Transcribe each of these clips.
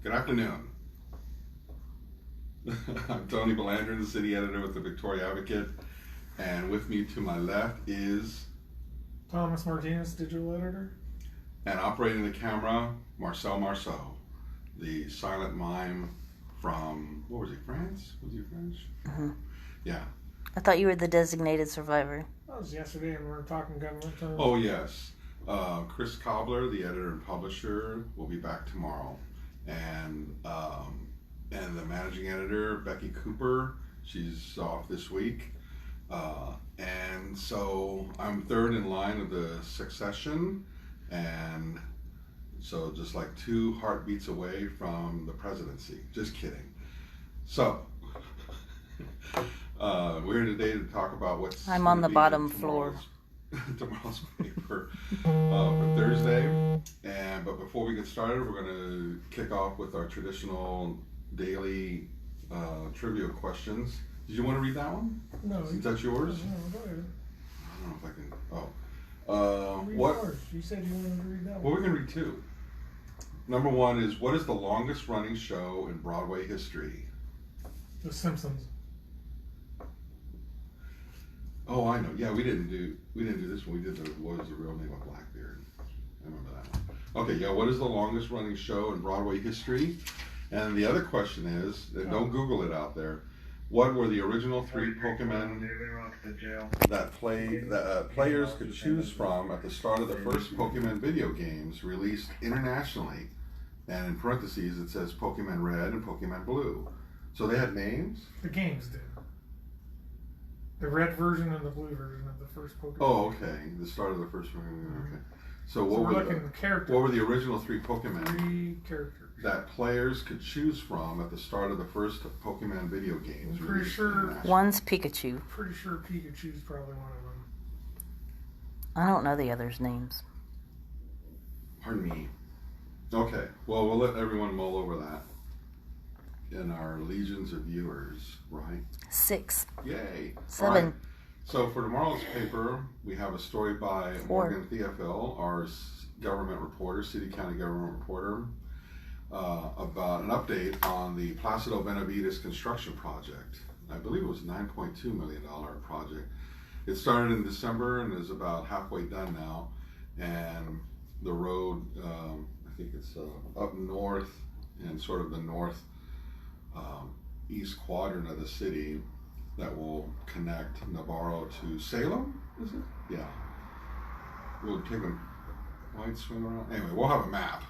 Good afternoon. I'm Tony Belanger, the city editor with the Victoria Advocate, and with me to my left is... Thomas Martinez, digital editor. And operating the camera, Marcel, the silent mime from, what was he, France? Was he French? Mm-hmm. Yeah. I thought you were the designated survivor. That was yesterday, and we were talking government terms. Oh, yes. Chris Cobbler, the editor and publisher, will be back tomorrow. And the managing editor, Becky Cooper, she's off this week. And so I'm third in line of the succession, and so just like 2 heartbeats away from the presidency. Just kidding. So we're here today to talk about what's... I'm on the bottom floor. Tomorrow's paper for Thursday. But before we get started, we're going to kick off with our traditional daily trivia questions. Did you want to read that one? No. Is that yours? No, go ahead. I don't know if I can. Read What? yours. You said you wanted to read that Well, one. we can read 2. Number 1 is, what is the longest running show in Broadway history? The Simpsons. Oh, I know. Yeah, we didn't do this one. We did what was the real name of Blackbeard. I remember that one. Okay, yeah. What is the longest running show in Broadway history? And the other question is, and don't Google it out there. What were the original 3 Pokemon that players could choose from at the start of the first Pokemon video games released internationally? And in parentheses, it says Pokemon Red and Pokemon Blue. So they had names? The games did. The red version and the blue version of the first Pokemon. Oh, okay. The start of the first Pokemon. Okay. So We're looking at the characters. what were the original 3 Pokemon 3 characters. that players could choose from at the start of the first Pokemon video games? I'm pretty sure. One's Pikachu. Pretty sure Pikachu's probably one of them. I don't know the others' names. Pardon me. Okay. Well, we'll let everyone mull over that in our legions of viewers, right? 6. Yay. 7. All right. So for tomorrow's paper, we have a story by 4. Morgan Theophil, our government reporter, city county government reporter, about an update on the Placido Benavides construction project. I believe it was a $9.2 million project. It started in December and is about halfway done now. And the road, I think it's up north in sort of the north east quadrant of the city that will connect Navarro to Salem, is it? Yeah. We'll take a wide swing around. Anyway, we'll have a map.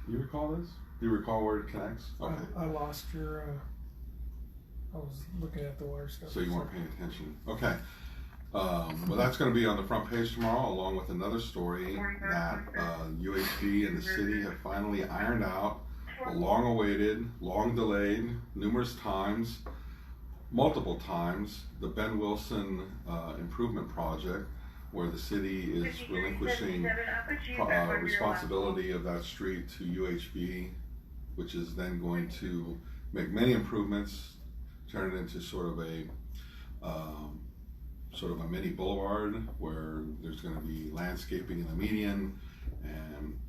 Do you recall this? Do you recall where it connects? Okay. I lost your. I was looking at the water stuff. So you weren't paying attention. Okay. Well, that's going to be on the front page tomorrow, along with another story that UHB and the city have finally ironed out the long-awaited, long-delayed, numerous times, multiple times, the Ben Wilson improvement project, where the city is relinquishing responsibility of that street to UHB, which is then going to make many improvements, turn it into sort of a mini boulevard where there's going to be landscaping in the median and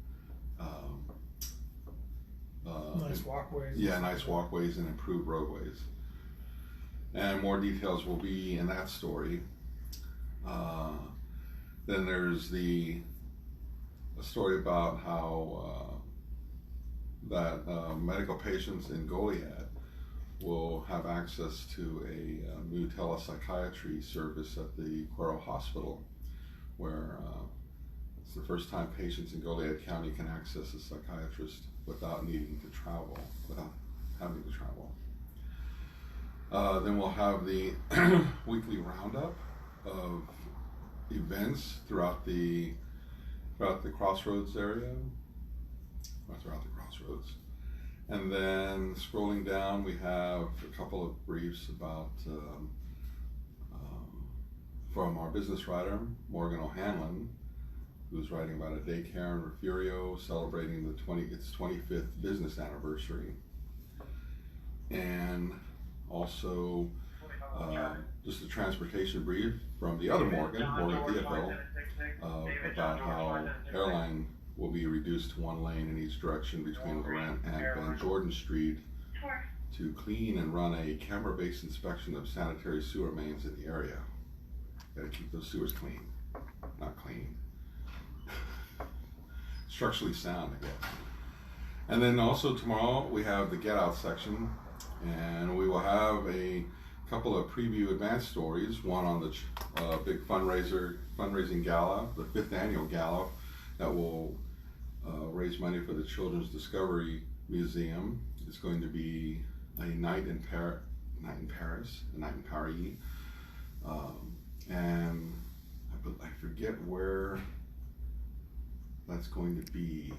nice walkways. Yeah, nice walkways and improved roadways. And more details will be in that story. Then there's a story about how that medical patients in Goliad will have access to a new telepsychiatry service at the Cuero Hospital, where it's the first time patients in Goliad County can access a psychiatrist without needing to travel, without having to travel. Then we'll have the weekly roundup of events throughout the Crossroads area, or throughout the Crossroads. And then scrolling down, we have a couple of briefs about from our business writer, Morgan O'Hanlon, who's writing about a daycare in Refugio celebrating its 25th business anniversary. And also just a transportation brief from the other Morgan Theophil, about how airline will be reduced to one lane in each direction between Laurent and Van Jordan Street to clean and run a camera-based inspection of sanitary sewer mains in the area. Gotta keep those sewers clean, not clean. Structurally sound, I guess. And then also tomorrow we have the Get Out section, and we will have a couple of preview advanced stories. One on the big fundraising gala, the 5th annual gala, that will raise money for the Children's Discovery Museum. It's going to be a night in Paris, a night in Paris, and I forget where that's going to be.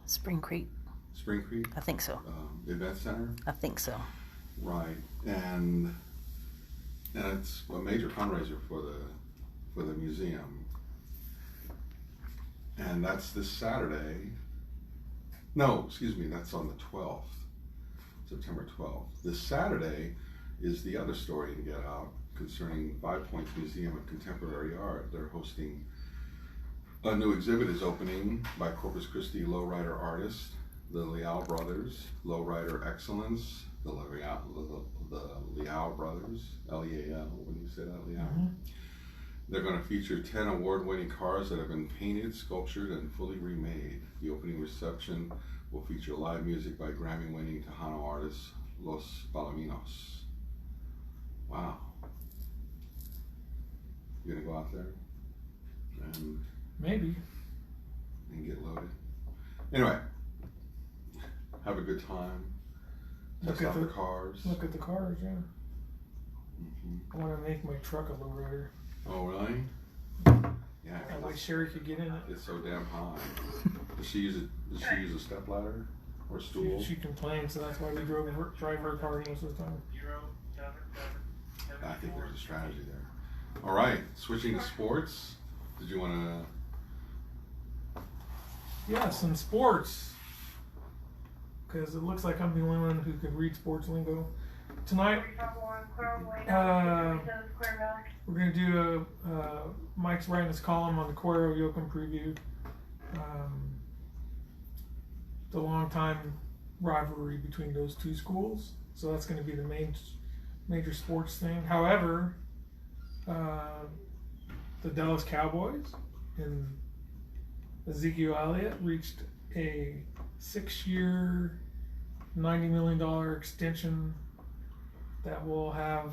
Spring Creek. Spring Creek? I think so. The event center? I think so. Right, and it's a major fundraiser for the museum, and that's this Saturday. No, excuse me, that's on the 12th, September 12th. This Saturday is the other story to Get Out concerning 5 Points Museum of Contemporary Art. They're hosting a new exhibit is opening by Corpus Christi lowrider artist, the Liao Brothers, Lowrider Excellence, the Liao Brothers, L-E-A-L, when you say that, Liao. Mm-hmm. They're going to feature 10 award-winning cars that have been painted, sculptured, and fully remade. The opening reception will feature live music by Grammy-winning Tejano artist Los Palominos. Wow. You gonna go out there and Maybe. get loaded? Anyway, have a good time. Test out the cars. Look at the cars, yeah. Mm-hmm. I want to make my truck a lowrider. Oh, really? Yeah. I like Sherry could get in it. It's so damn high. Does she use a step ladder or stool? She complains, so that's why we drive her car most of the time. I think there's a strategy there. All right, switching to sports. Did you want to? Yes, in sports. Because it looks like I'm the only one who could read sports lingo. Tonight, we're going to do Mike's writing his column on the Cuero Yoakum preview. The long-time rivalry between those two schools. So that's going to be the major sports thing. However, the Dallas Cowboys and Ezekiel Elliott reached a 6-year, $90 million extension that will have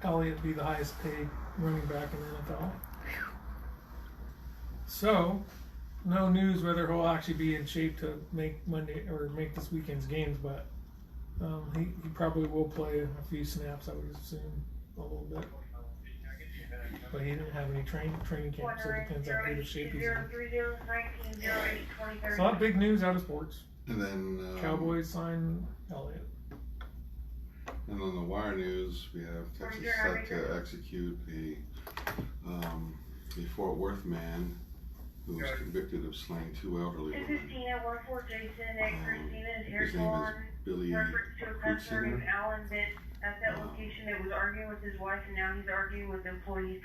Elliott be the highest paid running back in the NFL. So, no news whether he'll actually be in shape to make Monday or make this weekend's games, but he probably will play a few snaps, I would assume, a little bit. But he didn't have any training camp, so it depends on how shape he's in. So, not big news out of sports. And then Cowboys sign Elliott. And on the wire news, we have Texas set to execute a Fort Worth man who was convicted of slaying 2 elderly This is women. Tina, 1-4 Jason, Christina is here. His name is Billy Reference to a customer named Krutzinger. Alan that at that location that was arguing with his wife, and now he's arguing with employees.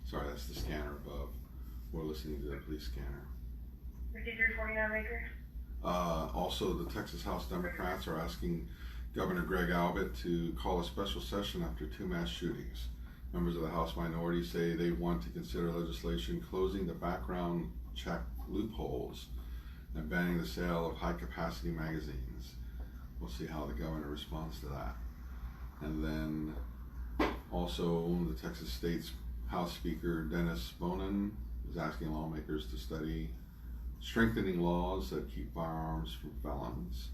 Sorry, that's the scanner above. We're listening to the police scanner. 5349 Baker. Also, the Texas House Democrats are asking Governor Greg Abbott to call a special session after 2 mass shootings. Members of the House minority say they want to consider legislation closing the background check loopholes and banning the sale of high-capacity magazines. We'll see how the governor responds to that. And then also the Texas State's House Speaker Dennis Bonin is asking lawmakers to study strengthening laws that keep firearms from felons.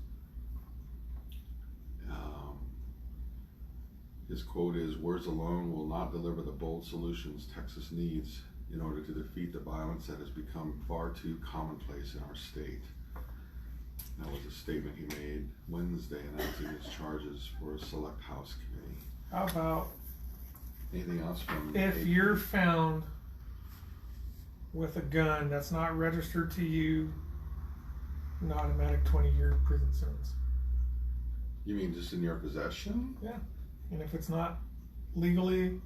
His quote is, "Words alone will not deliver the bold solutions Texas needs in order to defeat the violence that has become far too commonplace in our state." That was a statement he made Wednesday announcing his charges for a select House committee. How about Anything else from if AP? you're found with a gun that's not registered to you, an automatic 20-year prison sentence. You mean just in your possession? Yeah. And if it's not legally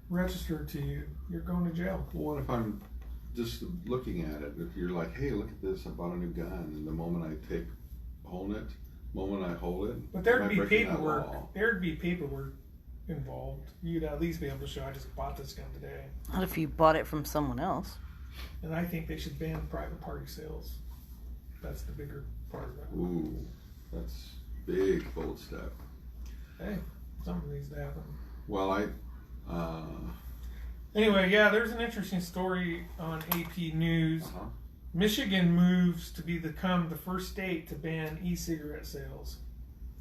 registered to you, you're going to jail. Well, what if I'm just looking at it, if you're like, hey, look at this, I bought a new gun, and the moment I hold it, But there'd am I be breaking that paperwork. law? There'd be paperwork involved. You'd at least be able to show I just bought this gun today. What if you bought it from someone else? And I think they should ban private party sales. That's the bigger part of it. Ooh, that's big, bold step. Hey, something needs to happen. Well, Anyway, yeah, there's an interesting story on AP News. uh-huh. Michigan moves to become the first state to ban e-cigarette sales.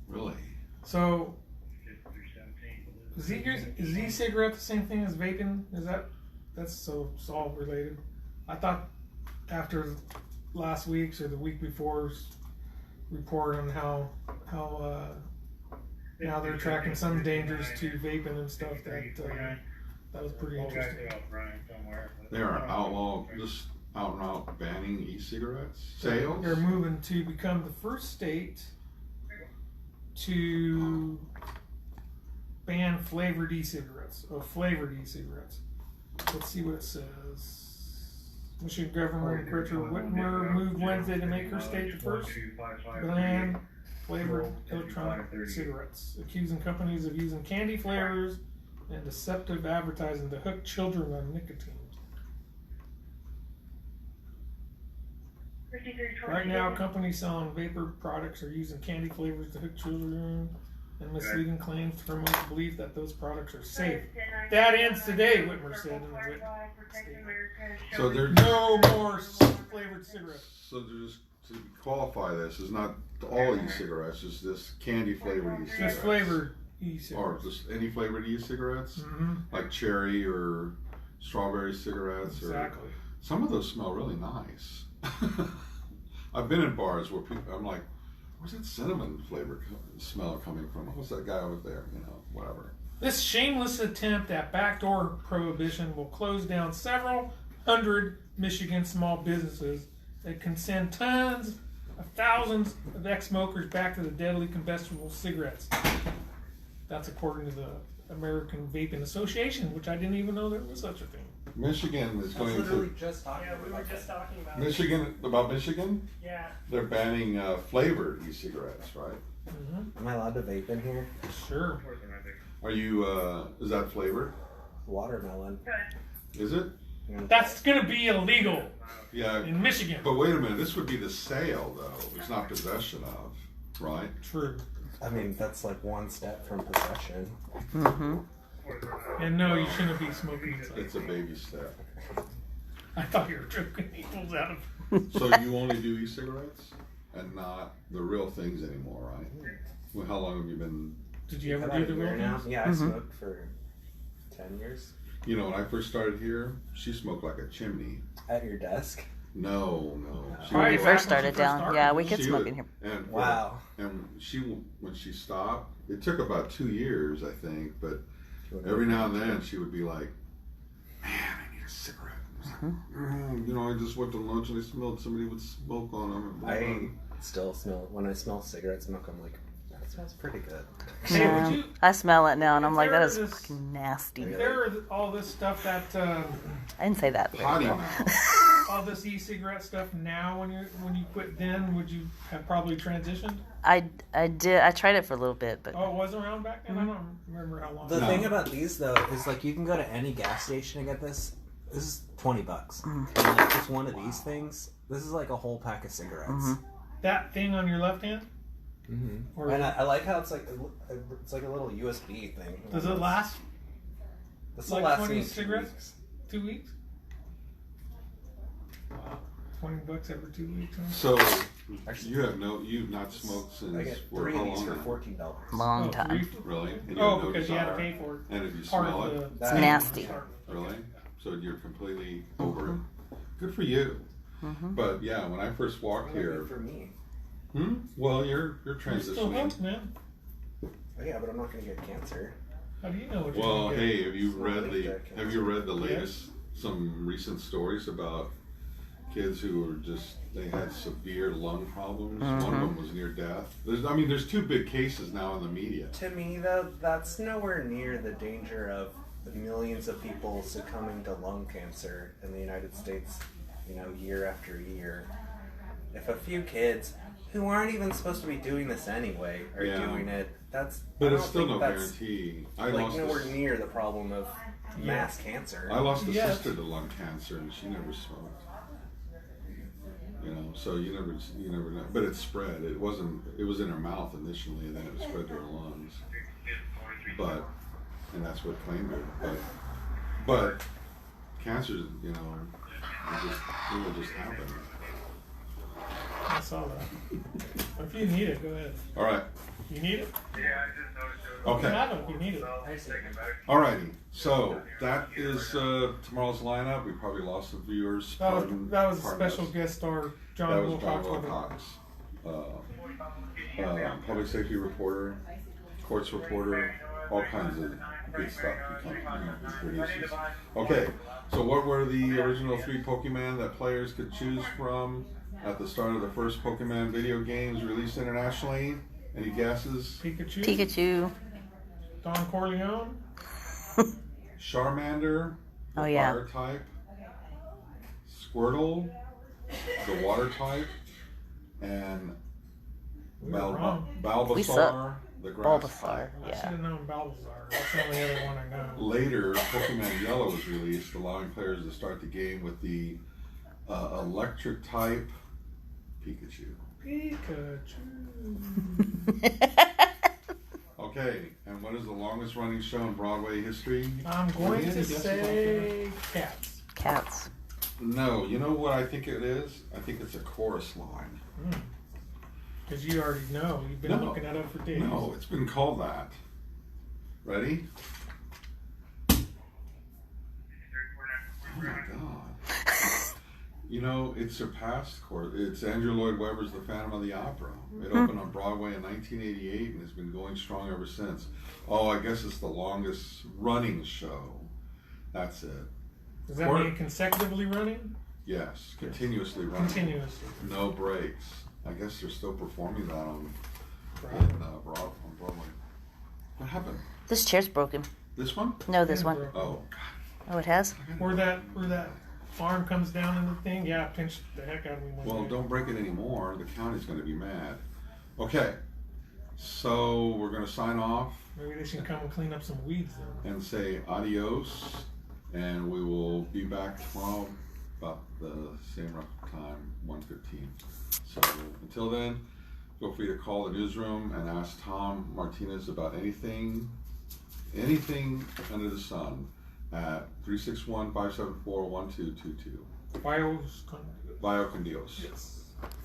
Really? So, is e-cigarette the same thing as vaping? That's it's all related? I thought after last week's or the week before's report on how now they're tracking some dangers to vaping and stuff that was pretty interesting. They are just out and out banning e-cigarettes sales? They're moving to become the first state to ban flavored e-cigarettes. Let's see what it says. Michigan Governor Richard Whitmer moved Wednesday to make her state the first to ban flavored electronic cigarettes, accusing companies of using candy flavors and deceptive advertising to hook children on nicotine. Right now, companies selling vapor products are using candy flavors to hook children and misleading claims to promote the belief that those products are safe. That ends today, Whitmer said in the written statement. So they're No more flavored cigarettes. So just to qualify this, is not all e-cigarettes, it's just candy flavored e-cigarettes. Just flavored Or e-cigarettes. just any flavored e-cigarettes? Mm-hmm. Like cherry or strawberry cigarettes? Exactly. Or some of those smell really nice. I've been in bars where I'm like, where's that cinnamon flavor smell coming from? What's that guy over there? Whatever. This shameless attempt at backdoor prohibition will close down several hundred Michigan small businesses that can send tons of thousands of ex-smokers back to the deadly combustible cigarettes. That's according to the American Vaping Association, which I didn't even know there was such a thing. Michigan is going to... just talking Yeah, we were just talking about Michigan? Yeah. They're banning flavored e-cigarettes, right? Mm-hmm. Am I allowed to vape in here? Sure. Are you, is that flavored? Watermelon. Is it? That's going to be illegal Yeah. in Michigan. But wait a minute, this would be the sale, though. It's not possession of, right? True. I mean, that's like one step from possession. Mm-hmm. And no, you shouldn't be smoking inside. It's a baby step. I thought you were drinking equals out of. So you only do e-cigarettes and not the real things anymore, right? Well, how long have you been? Did you ever About do a the year real now? things? Yeah, I Mhm. smoked for 10 years. When I first started here, she smoked like a chimney. At your desk? No. She Right, When you would- back first when started she first down, started. yeah, we could she smoke would- in here. And Wow. And when she stopped, it took about 2 years, I think, but every now and then she would be like, "Man, I need a cigarette." I just went to lunch and I smelled somebody would smoke on them. I still smell, when I smell cigarette smoke, I'm like, that smells pretty good. Hey, Yeah. would you, I smell it now, and I'm If like, that there is is- fucking nasty. if there are all this stuff that, I didn't say that. Potty mouth. all this e-cigarette stuff now, when you quit, then would you have probably transitioned? I did. I tried it for a little bit, but Oh, it was around back then. I don't remember how long. The No. thing about these, though, is like you can go to any gas station and get this. This is $20. Mm. And like just one of these things, this is like a whole pack of cigarettes. Mhm. That thing on your left hand, Mm-hmm. Or- And I like how it's like a little USB thing. does it last This like will last 20 me 2 cigarettes? weeks. 2 weeks? Wow, $20 every 2 weeks. Huh? So you've not smoked since I get for 3 how of these long for now? $14. long Oh, time. three? Really? And you Oh, have no because you had to desire? pay for it. And if you Part smell of it, the It's nasty. really? So you're completely over it. Good for you. Mhm. But yeah, when I first walked What here, good for me? well, you're You're still transitioning. hooked, man. Oh, yeah, but I'm not gonna get cancer. How do you know what you're Well, gonna get? hey, have you It's not read like the that, have you read the latest some recent stories about kids who were they had severe lung problems. One of them was near death. There's two big cases now in the media. To me, though, that's nowhere near the danger of the millions of people succumbing to lung cancer in the United States, year after year, if a few kids who aren't even supposed to be doing this anyway are doing it, But I it's don't still think no that's, guarantee. I like lost nowhere near the problem of mass cancer. I lost a Yeah. sister to lung cancer, and she never smoked. So you never know. But it spread. It was in her mouth initially, and then it spread to her lungs. And that's what claimed her. But cancer, it will just happen. I saw that. If you need it, go ahead. All right. You need it? Yeah, I just noticed it. You Okay. have it if you need it. Alrighty. So that is tomorrow's lineup. We probably lost some viewers. That was Pardon a us. special guest star, John That was John Wilcox. Wilcox. Public safety reporter, courts reporter, all kinds of good stuff he produces. Okay, so what were the original 3 Pokemon that players could choose from at the start of the first Pokemon video games released internationally? Any guesses? Pikachu, Don Corleone, Charmander, the Oh, yeah. fire type, Squirtle, the water type, and We were wrong. We Bulbasaur, suck. the grass Bulbasaur, type. I should yeah. have known Balthazar. That's the only other one I know. Later, Pokemon Yellow was released, allowing players to start the game with the electric type Pikachu. Pikachu. Okay, and what is the longest running show in Broadway history? I'm going Any to guesses say Cats. Cats. No, you know what I think it is? I think it's a chorus line. Because you already know. You've been No. looking that up for days. No, it's been called that. Ready? Oh my God. It surpassed it's Andrew Lloyd Webber's The Phantom of the Opera. It opened on Broadway in 1988 and has been going strong ever since. Oh, I guess it's the longest running show. That's it. Does that mean consecutively running? Yes, continuously running. Continuously. No breaks. I guess they're still performing that on Broadway. What happened? This chair's broken. This one? No, this one. Oh, Oh, it has? Where that arm comes down in the thing, yeah, pinch the heck out of me. well, don't break it anymore. The county's going to be mad. Okay, so we're going to sign off Maybe they should come and clean up some weeds then. and say adios, and we will be back tomorrow about the same time, 1:15. So until then, feel free to call the newsroom and ask Tom Martinez about anything under the sun at 361-574-1222. Bios. Vaya con Dios. Yes.